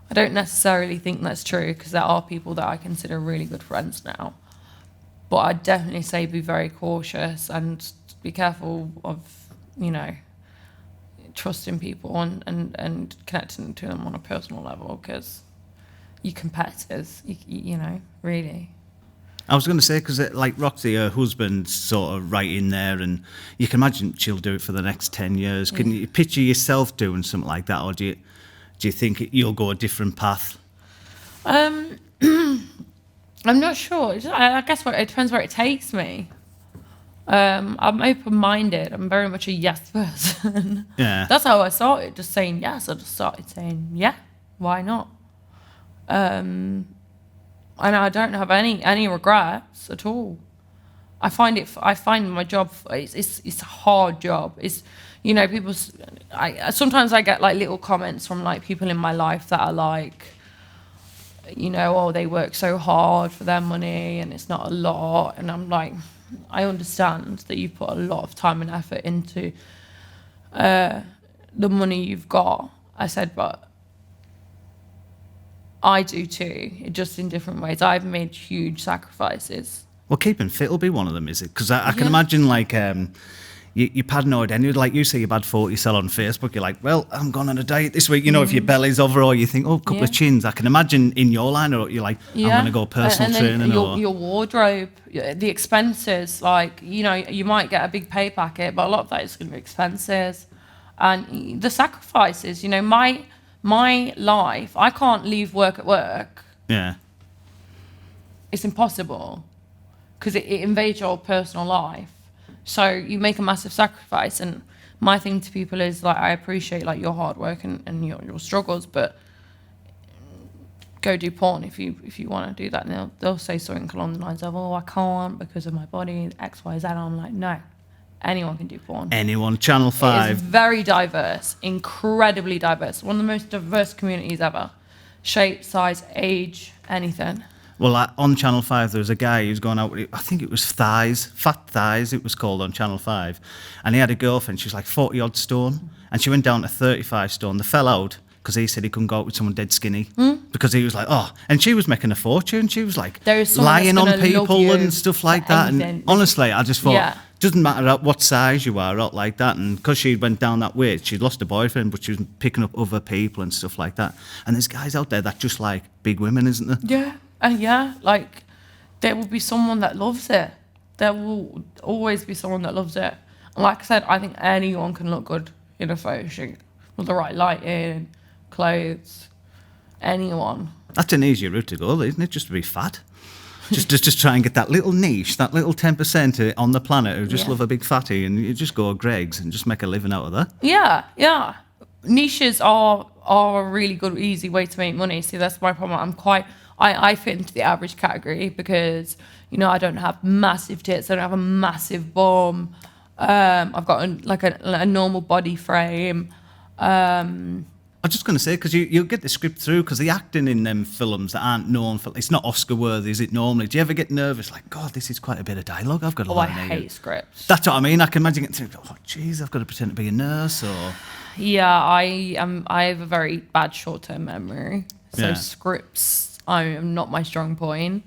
I don't necessarily think that's true, because there are people that I consider really good friends now. But I'd definitely say be very cautious and be careful of, trusting people and connecting to them on a personal level, because you're competitors, really. I was going to say, because like Roxy, her husband's sort of right in there, and you can imagine she'll do it for the next 10 years. Can you picture yourself doing something like that, or do you think you'll go a different path? I'm not sure. I guess it depends where it takes me. I'm open-minded. I'm very much a yes person. Yeah. That's how I started, just saying yes. I just started saying, yeah, why not? And I don't have any regrets at all. I find my job, it's a hard job. It's, people, sometimes I get like little comments from like people in my life that are like, oh, they work so hard for their money and it's not a lot. And I'm like, I understand that you put a lot of time and effort into the money you've got. I said, but I do too, just in different ways. I've made huge sacrifices. Well, keeping fit will be one of them, is it? Because I can imagine, like, you're paranoid. And like you say, your bad photo you sell on Facebook, you're like, well, I'm going on a diet this week. You know, if your belly's over, or you think, oh, a couple of chins. I can imagine in your line, or you're like, I'm going to go personal training. Your wardrobe, the expenses, like, you know, you might get a big pay packet, but a lot of that is going to be expenses. And the sacrifices, you know, my life, I can't leave work at work. Yeah. It's impossible because it invades your personal life. So you make a massive sacrifice. And my thing to people is, like, I appreciate, like, your hard work and your struggles, but go do porn if you want to do that. And they'll say something along the lines of, oh, I can't because of my body, X, Y, Z. And I'm like, no, anyone can do porn. Anyone. Channel 5. It is very diverse, incredibly diverse. One of the most diverse communities ever. Shape, size, age, anything. Well, on Channel 5, there was a guy who was going out with, I think it was fat thighs, it was called on Channel 5. And he had a girlfriend, she was like 40-odd stone. And she went down to 35 stone. They fell out because he said he couldn't go out with someone dead skinny. Because he was like, oh. And she was making a fortune. She was like lying on people and stuff like that. And honestly, I just thought, doesn't matter what size you are, out like that. And because she went down that weight, she'd lost a boyfriend, but she was picking up other people and stuff like that. And there's guys out there that just like big women, isn't there? Yeah. Yeah, like, there will be someone that loves it. There will always be someone that loves it. And like I said, I think anyone can look good in a photo shoot with the right lighting, clothes, anyone. That's an easier route to go, isn't it? Just to be fat. just try and get that little niche, that little 10% on the planet who just love a big fatty, and you just go Greg's and just make a living out of that. Yeah. Niches are a really good, easy way to make money. See, that's my problem. I fit into the average category because, you know, I don't have massive tits. I don't have a massive bum. I've got a normal body frame. I'm just going to say, because you'll get the script through, because the acting in them films that aren't known for, it's not Oscar worthy, is it normally? Do you ever get nervous? Like, God, this is quite a bit of dialogue I've got to learn. I hate scripts. That's what I mean. I can imagine getting through, oh, geez, I've got to pretend to be a nurse or... Yeah, I have a very bad short-term memory. So scripts... I am not my strong point,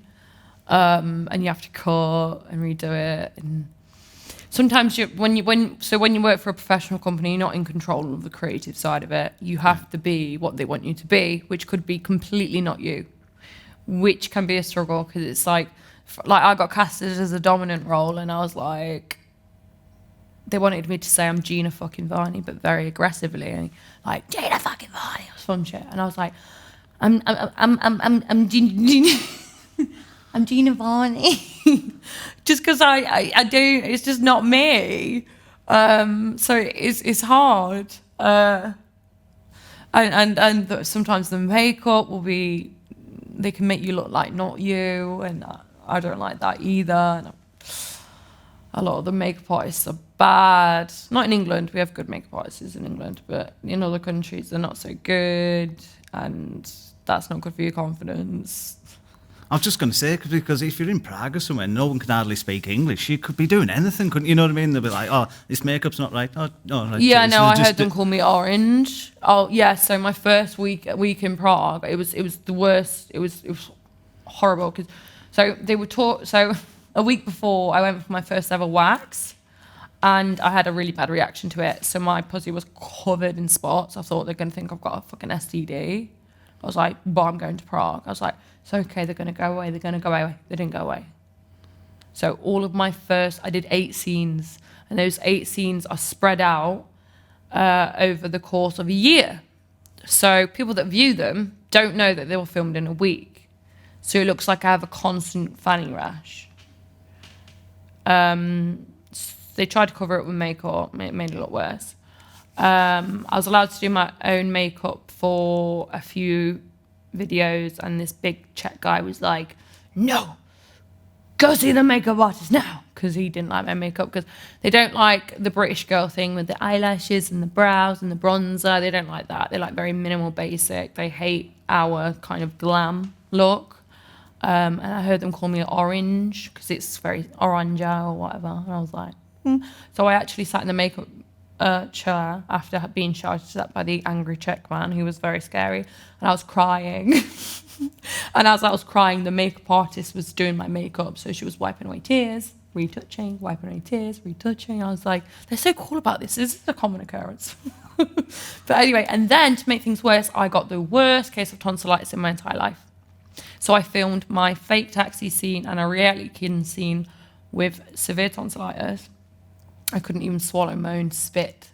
and you have to cut and redo it. And sometimes when you work for a professional company, you're not in control of the creative side of it. You have to be what they want you to be, which could be completely not you, which can be a struggle because it's like I got casted as a dominant role, and I was like, they wanted me to say I'm Gina fucking Varney, but very aggressively, and like Gina fucking Varney, it was fun shit, and I was like. I'm Gina, I'm Gina Varney. Just because I do, it's just not me. So it's hard. And sometimes the makeup will be, they can make you look like not you, and I don't like that either. And a lot of the makeup artists are bad. Not in England, we have good makeup artists in England, but in other countries they're not so good, and that's not good for your confidence. I was just going to say, because if you're in Prague or somewhere, no one can hardly speak English. You could be doing anything, couldn't you? Know what I mean? They'll be like, oh, this makeup's not right. Oh, no, right. Yeah, no, I heard them call me orange. Oh, yeah, so my first week in Prague, it was the worst. It was horrible. So they were taught, so a week before I went for my first ever wax, and I had a really bad reaction to it. So my pussy was covered in spots. I thought they're going to think I've got a fucking STD. I was like, but I'm going to Prague. I was like, it's okay, they're going to go away. They didn't go away. So all of my I did 8 scenes, and those 8 scenes are spread out over the course of a year. So people that view them don't know that they were filmed in a week. So it looks like I have a constant fanny rash. They tried to cover it with makeup, it made it look worse. I was allowed to do my own makeup for a few videos, and this big Czech guy was like, no, go see the makeup artist now, because he didn't like my makeup, because they don't like the British girl thing with the eyelashes and the brows and the bronzer. They don't like that. They like very minimal, basic. They hate our kind of glam look. And I heard them call me orange because it's very orangea or whatever, and I was like, So I actually sat in the makeup chair after being shouted at by the angry Czech man, who was very scary, and I was crying. And as I was crying, the makeup artist was doing my makeup, so she was wiping away tears retouching, wiping away tears, retouching. I was like, they're so cool about this. This is a common occurrence. But anyway, and then to make things worse, I got the worst case of tonsillitis in my entire life. So I filmed my fake taxi scene and a reality kitten scene with severe tonsillitis. I couldn't even swallow my own spit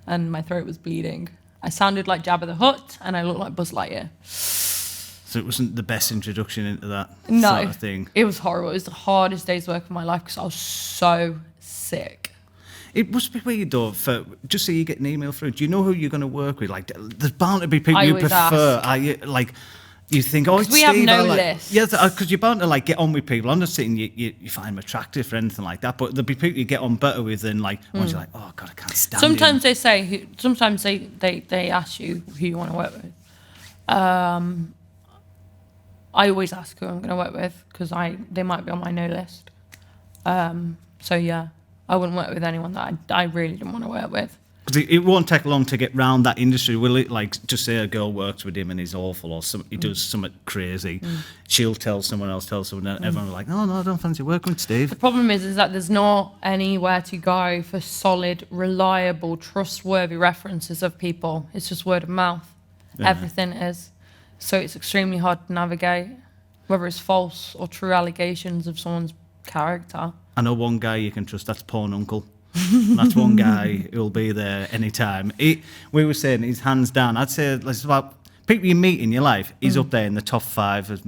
and my throat was bleeding. I sounded like Jabba the Hutt and I looked like Buzz Lightyear. So it wasn't the best introduction into that No, sort of thing. It was horrible. It was the hardest day's work of my life because I was so sick. It must be weird though, for just so you get an email through. Do you know who you're going to work with? Like, there's bound to be people I you always prefer. ask. Are you like? You think, oh, it's we Steve. have no like, list. Yeah, because you're bound to like get on with people. I'm not saying you find them attractive or anything like that, but there'll be people you get on better with than like ones you're like, oh god, I can't stand. Sometimes they say, sometimes they ask you who you want to work with. I always ask who I'm going to work with because they might be on my no list. So yeah, I wouldn't work with anyone that I really didn't want to work with. Because it won't take long to get round that industry, will it? Like, just say a girl works with him and he's awful, or he does something crazy. She'll tell someone else, and everyone will be like, no, I don't fancy working with Steve. The problem is that there's not anywhere to go for solid, reliable, trustworthy references of people. It's just word of mouth. Yeah. Everything is. So it's extremely hard to navigate, whether it's false or true allegations of someone's character. I know one guy you can trust, that's Porn Uncle. That's one guy who'll be there anytime. We were saying he's hands down. I'd say it's about people you meet in your life. He's up there in the top 5 of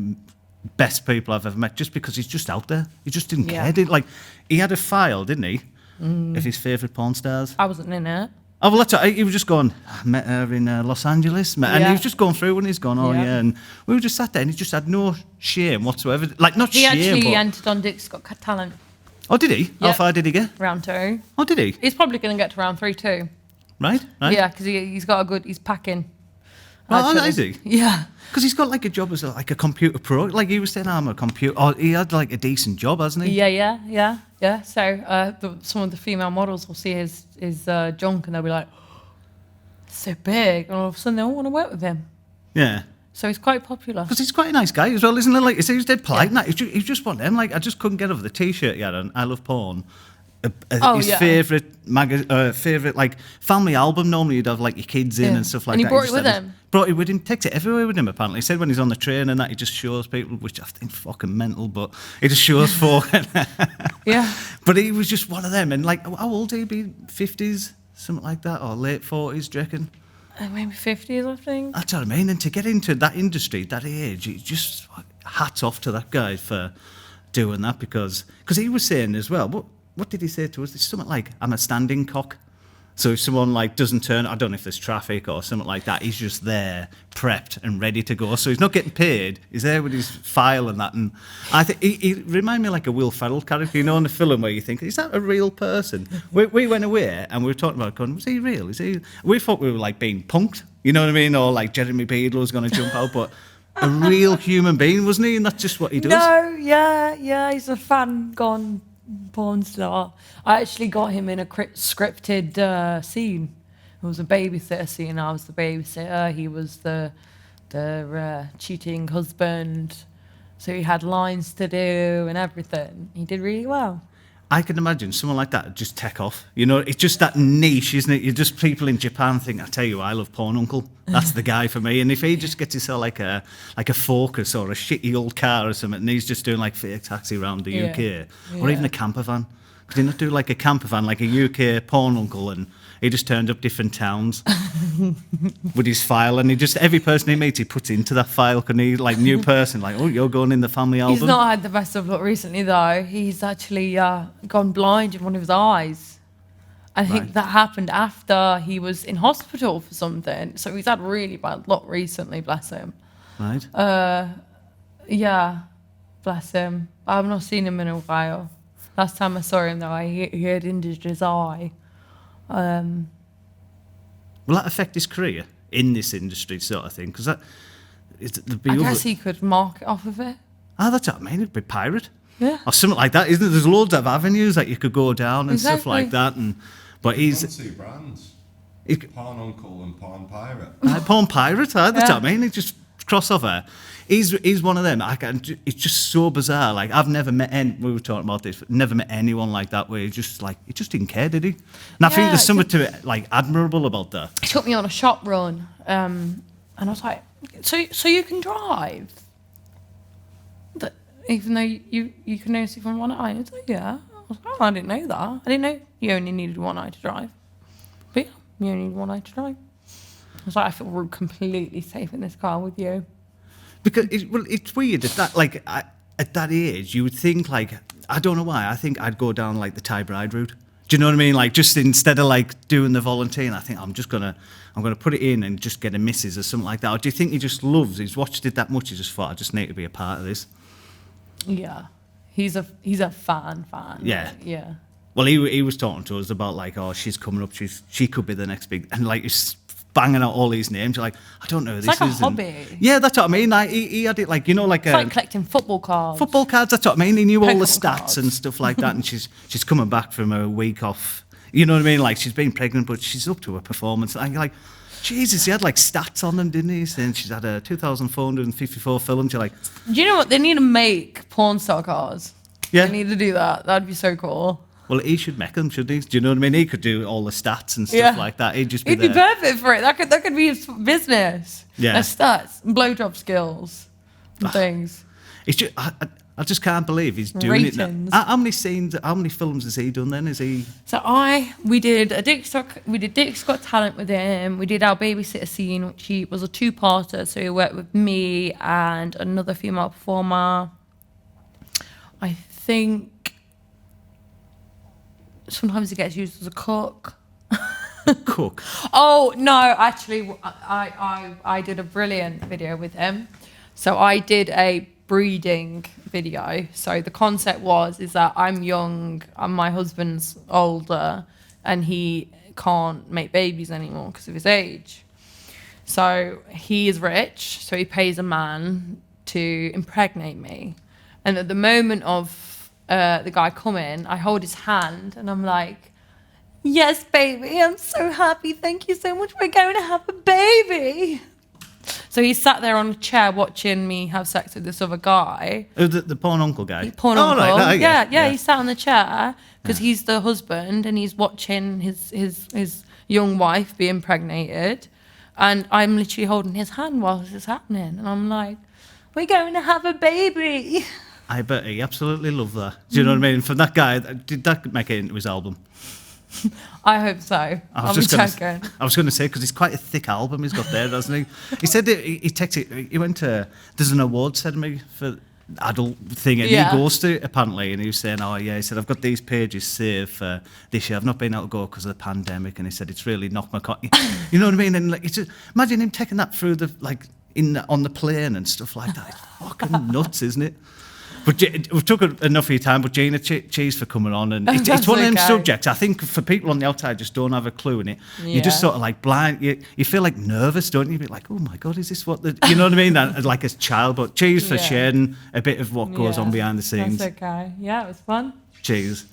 best people I've ever met, just because he's just out there. He just didn't care. Like, he had a file, didn't he, of his favourite porn stars. I wasn't in it. Oh, well, he was just going, I met her in Los Angeles. And he was just going through and he's gone, oh, yeah. And we were just sat there and he just had no shame whatsoever. Like, not shame, He actually but... entered on Dick's Got Talent. Oh, did he? How far did he get? Round 2. Oh, did he? He's probably going to get to round 3 too. Right. Yeah, because he's got a good... He's packing. Oh, is he? Yeah. Because he's got like a job as a computer pro. Like he was saying, I'm a computer... Oh, he had like a decent job, hasn't he? Yeah. So some of the female models will see his junk and they'll be like, so big. And all of a sudden they all want to work with him. Yeah. So he's quite popular. Because he's quite a nice guy as well, isn't he? Like, he was dead polite. Yeah. He's just one of them. Like, I just couldn't get over the T-shirt he had on I Love Porn. His favourite like family album. Normally you'd have like your kids in and stuff like that. And he brought it with him. Brought it with him. Takes it everywhere with him. Apparently, he said when he's on the train and that he just shows people, which I think fucking mental, but he just shows folk. Yeah. But he was just one of them. And like, how old would he be? 50s, something like that, or late 40s? Do you reckon? Maybe 50s, I think. That's what I mean. And to get into that industry at that age, it's just hats off to that guy for doing that because he was saying as well. What did he say to us? It's something like, I'm a standing cock. So if someone like doesn't turn, I don't know if there's traffic or something like that, he's just there, prepped and ready to go. So he's not getting paid. He's there with his file and that. And I think he reminded me like a Will Ferrell character, you know, in the film where you think, is that a real person? We went away and we were talking about going, was he real? Is he? We thought we were like being punked, you know what I mean? Or like Jeremy Beadle was going to jump out, but a real human being, wasn't he? And that's just what he does. No, yeah, he's a fan gone porn star. I actually got him in a scripted scene. It was a babysitter scene. I was the babysitter. He was the cheating husband. So he had lines to do and everything. He did really well. I can imagine someone like that would just take off. You know, it's just that niche, isn't it? You're just people in Japan think, I tell you, I love Porn Uncle. That's the guy for me. And if he just gets himself like a Focus or a shitty old car or something, and he's just doing like fake taxi around the UK, or even a camper van. Could he not do like a camper van, like a UK Porn Uncle, and he just turned up different towns with his file, and every person he meets, he puts into that file. Can he, like, new person, like, oh, you're going in the family album? He's not had the best of luck recently, though. He's actually gone blind in one of his eyes. I think that happened after he was in hospital for something. So he's had really bad luck recently, bless him. Right. Yeah, bless him. I've not seen him in a while. Last time I saw him, though, he had injured his eye. Will that affect his career in this industry, sort of thing? Because I guess he could market off of it. Oh, that's what I mean. It'd be pirate. Yeah. Or something like that, isn't it? There's loads of avenues that you could go down and stuff like that. But he's on 2 brands. Porn Uncle and Porn Pirate. Porn Pirate, that's what I mean. He just crossover. He's one of them. It's just so bizarre. Like I've never met we were talking about this, but never met anyone like that where he just didn't care, did he? And I think there's something to it like admirable about that. He took me on a shop run, and I was like, so you can drive? Even though you can only see from one eye. And it's like, yeah. I was like, oh, I didn't know that. I didn't know you only needed one eye to drive. But yeah, you only need one eye to drive. I was like, I feel completely safe in this car with you. Because it's weird at that age you would think like, I don't know why, I think I'd go down like the Thai bride route. Do you know what I mean? Like just instead of like doing the volunteering, I think I'm gonna put it in and just get a missus or something like that. Or do you think he's watched it that much, he just thought I just need to be a part of this? Yeah, he's a fan. Yeah, yeah. Well, he was talking to us about like, oh, she's coming up, she could be the next big, and like he's banging out all these names. You're like, I don't know who this is. It's like a hobby. Yeah, that's what I mean. Like he had it like, you know, like it's like collecting football cards. Football cards. That's what I mean. He knew all the Pokemon stats cards. And stuff like that. And she's coming back from a week off. You know what I mean? Like she's been pregnant, but she's up to a performance. And you're like, Jesus, he had like stats on them, didn't he? Saying she's had 2,454 films. You're like, do you know what? They need to make porn star cards. Yeah. They need to do that. That'd be so cool. well, he should make them, shouldn't he? Do you know what I mean? He could do all the stats and stuff like that. He'd just be He'd there. be perfect for it. That could be his business. Yeah. Their stats, blowjob skills, and things. It's just, I just can't believe he's doing it Ratings. now. How many films has he done then? Is he? So we did Dick's Got Talent with him. We did our babysitter scene, which was a two-parter. So he worked with me and another female performer. I think sometimes he gets used as a cook. Cook. Oh no, actually, I did a brilliant video with him. So I did a breeding video. So the concept is that I'm young and my husband's older and he can't make babies anymore because of his age. So he is rich, so he pays a man to impregnate me. And at the moment of the guy coming, I hold his hand and I'm like, yes, baby, I'm so happy. Thank you so much. We're going to have a baby. So he sat there on a chair watching me have sex with this other guy. Oh, the porn uncle guy? Porn uncle. Right, yeah, he sat on the chair because he's the husband and he's watching his young wife be impregnated. And I'm literally holding his hand while this is happening. And I'm like, we're going to have a baby. I bet he absolutely loved that. Do you know what I mean? From that guy, did that make it into his album? I hope so. I'll be checking. I was going to say, because it's quite a thick album he's got there, doesn't he? He said that he texted, he went to, there's an award ceremony for adult thing, and he goes to it, apparently, and he was saying, oh yeah, he said, I've got these pages saved for this year. I've not been able to go because of the pandemic, and he said, it's really knocked my you know what I mean? And like, it's just, imagine him taking that through the, like, on the plane and stuff like that. It's fucking nuts, isn't it? But we've took enough of your time, but Gina, cheers for coming on. And it's one of them subjects, I think, for people on the outside just don't have a clue in it. Yeah. You're just sort of like blind. You feel like nervous, don't you? You're like, oh my God, is this what you know what I mean? Like as a child. But cheers for sharing a bit of what goes on behind the scenes. That's okay. Yeah, it was fun. Cheers.